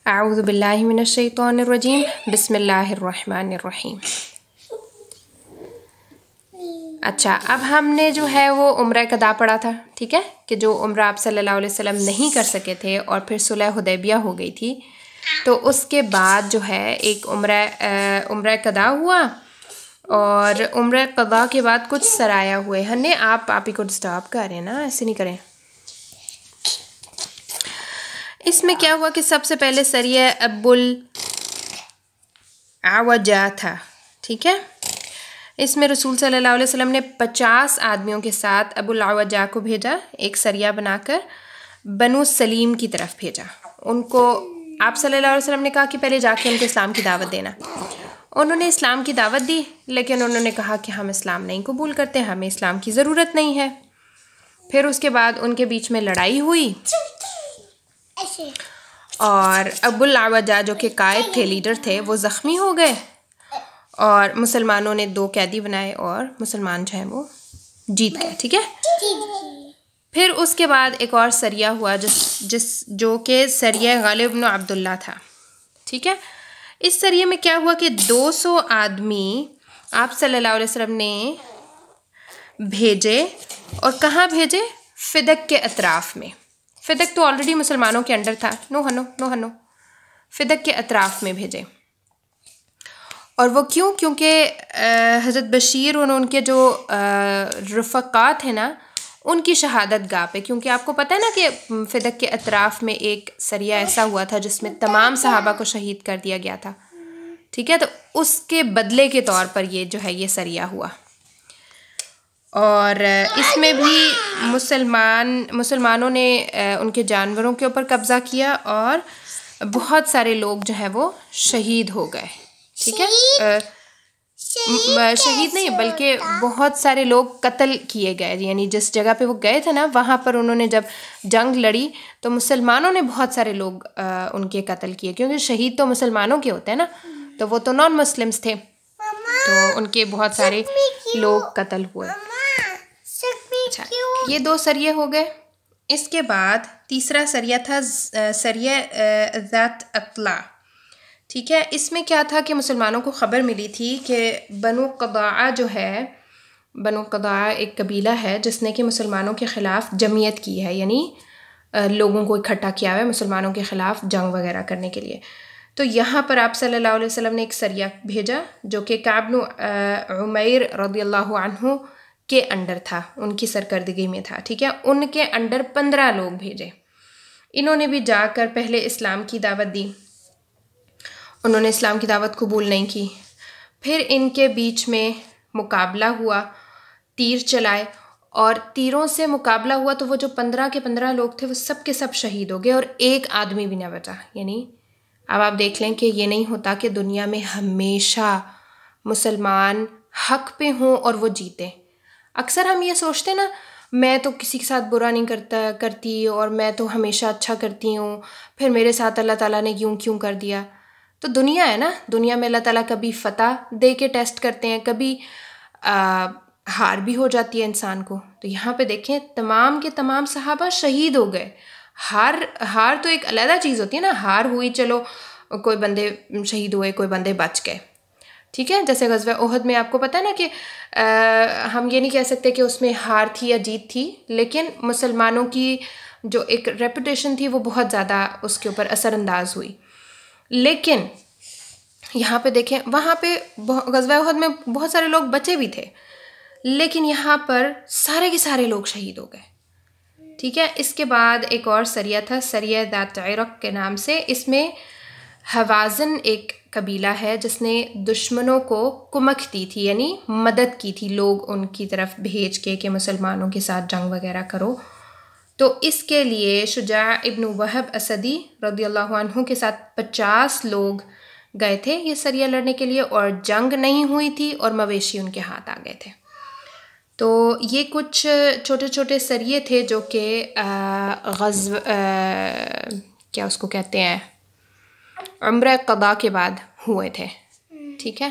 اعوذ باللہ من الشیطان الرجیم بسم اللہ الرحمن الرحیم۔ اچھا، اب ہم نے جو ہے وہ عمرہ قضا پڑھا تھا، ٹھیک ہے، کہ جو عمرہ آپ صلی اللہ علیہ وسلم نہیں کر سکے تھے اور پھر صلح حدیبیہ ہو گئی تھی، تو اس کے بعد جو ہے ایک عمرہ قضا ہوا، اور عمرہ قضا کے بعد کچھ سرایا ہوئے۔ ہنے آپ ہی کو ڈسٹرب کر رہے ہیں نا، ایسے نہیں کریں۔ اس میں کیا ہوا کہ سب سے پہلے سریہ ابو العوجہ تھا، ٹھیک ہے۔ اس میں رسول صلی اللہ علیہ وسلم نے 50 آدمیوں کے ساتھ ابو العوجہ کو بھیجا، ایک سریہ بنا کر بنو سلیم کی طرف بھیجا۔ ان کو آپ صلی اللہ علیہ وسلم نے کہا کہ پہلے جا کے ان کو اسلام کی دعوت دینا۔ انہوں نے اسلام کی دعوت دی، لیکن انہوں نے کہا کہ ہم اسلام نہیں قبول کرتے، ہمیں اسلام کی ضرورت نہیں ہے۔ پھر اس کے بعد ان کے بیچ میں لڑائی ہوئی، اور ابو العوجہ جو کہ قائد تھے، لیڈر تھے، وہ زخمی ہو گئے، اور مسلمانوں نے 2 قیدی بنائے اور مسلمان جو ہیں وہ جیت گئے، ٹھیک ہے۔ پھر اس کے بعد ایک اور سریہ ہوا جو کہ سریہ غالب بن عبداللہ تھا، ٹھیک ہے۔ اس سریہ میں کیا ہوا کہ 200 آدمی آپ صلی اللہ علیہ وسلم نے بھیجے، اور کہاں بھیجے؟ فدق کے اطراف میں۔ فدق تو آلریڈی مسلمانوں کے انڈر تھا، نو ہنو فدق کے اطراف میں بھیجے۔ اور وہ کیوں؟ کیونکہ حضرت بشیر اور ان کے جو رفقات ہیں نا، ان کی شہادت گاہ پہ، کیونکہ آپ کو پتہ ہے نا کہ فدق کے اطراف میں ایک سریہ ایسا ہوا تھا جس میں تمام صحابہ کو شہید کر دیا گیا تھا، ٹھیک ہے۔ تو اس کے بدلے کے طور پر یہ جو ہے یہ سریہ ہوا، اور اس میں بھی مسلمانوں نے ان کے جانوروں کے اوپر قبضہ کیا، اور بہت سارے لوگ جو ہے وہ شہید ہو گئے، ٹھیک ہے۔ شہید نہیں بلکہ بہت سارے لوگ قتل کیے گئے، یعنی جس جگہ پہ وہ گئے تھے نا، وہاں پر انہوں نے جب جنگ لڑی تو مسلمانوں نے بہت سارے لوگ ان کے قتل کیے، کیونکہ شہید تو مسلمانوں کے ہوتے ہیں نا، تو وہ تو نان مسلمس تھے، تو ان کے بہت سارے لوگ قتل ہوئے۔ اچھا، یہ 2 سریے ہو گئے۔ اس کے بعد تیسرا سریہ تھا سریہ ذات اقلا، ٹھیک ہے۔ اس میں کیا تھا کہ مسلمانوں کو خبر ملی تھی کہ بنو قضاعہ جو ہے، بنو قضاعہ ایک قبیلہ ہے جس نے کہ مسلمانوں کے خلاف جمعیت کی ہے، یعنی لوگوں کو اکٹھا کیا ہوا ہے مسلمانوں کے خلاف جنگ وغیرہ کرنے کے لیے۔ تو یہاں پر آپ صلی اللہ علیہ وسلم نے ایک سریہ بھیجا جو کہ کعب بن عمیر رضی اللہ عنہ کے انڈر تھا، ان کی سرکردگی میں تھا، ٹھیک ہے۔ ان کے انڈر 15 لوگ بھیجے۔ انہوں نے بھی جا کر پہلے اسلام کی دعوت دی، انہوں نے اسلام کی دعوت قبول نہیں کی۔ پھر ان کے بیچ میں مقابلہ ہوا، تیر چلائے، اور تیروں سے مقابلہ ہوا تو وہ جو 15 کے 15 لوگ تھے وہ سب کے سب شہید ہو گئے، اور ایک آدمی بھی نہ بچا۔ یعنی اب آپ دیکھ لیں کہ یہ نہیں ہوتا کہ دنیا میں ہمیشہ مسلمان حق پہ ہوں اور وہ جیتے۔ اکثر ہم یہ سوچتے نا، میں تو کسی کے ساتھ برا نہیں کرتی اور میں تو ہمیشہ اچھا کرتی ہوں، پھر میرے ساتھ اللہ تعالیٰ نے کیوں کر دیا۔ تو دنیا ہے نا، دنیا میں اللہ تعالیٰ کبھی فتح دے کے ٹیسٹ کرتے ہیں، کبھی ہار بھی ہو جاتی ہے انسان کو۔ تو یہاں پہ دیکھیں تمام کے تمام صحابہ شہید ہو گئے۔ ہار تو ایک علیحدہ چیز ہوتی ہے نا، ہار ہوئی، چلو کوئی بندے شہید ہوئے، کوئی بندے بچ گئے، ٹھیک ہے۔ جیسے غزوہ احد میں آپ کو پتہ ہے نا کہ ہم یہ نہیں کہہ سکتے کہ اس میں ہار تھی یا جیت تھی، لیکن مسلمانوں کی جو ایک ریپوٹیشن تھی وہ بہت زیادہ اس کے اوپر اثر انداز ہوئی۔ لیکن یہاں پہ دیکھیں، وہاں پہ غزوہ احد میں بہت سارے لوگ بچے بھی تھے، لیکن یہاں پر سارے کے سارے لوگ شہید ہو گئے، ٹھیک ہے۔ اس کے بعد ایک اور سریہ تھا سریہ ذات عرق کے نام سے۔ اس میں حوازن ایک قبیلہ ہے جس نے دشمنوں کو کمک دی تھی، یعنی مدد کی تھی، لوگ ان کی طرف بھیج کے کہ مسلمانوں کے ساتھ جنگ وغیرہ کرو۔ تو اس کے لیے شجاع ابن وہب اسدی رضی اللہ عنہ کے ساتھ 50 لوگ گئے تھے یہ سریہ لڑنے کے لیے، اور جنگ نہیں ہوئی تھی، اور مویشی ان کے ہاتھ آ گئے تھے۔ تو یہ کچھ چھوٹے چھوٹے سریے تھے جو کہ کیا اس کو کہتے ہیں، عمرہ قضا کے بعد ہوئے تھے، ٹھیک ہے۔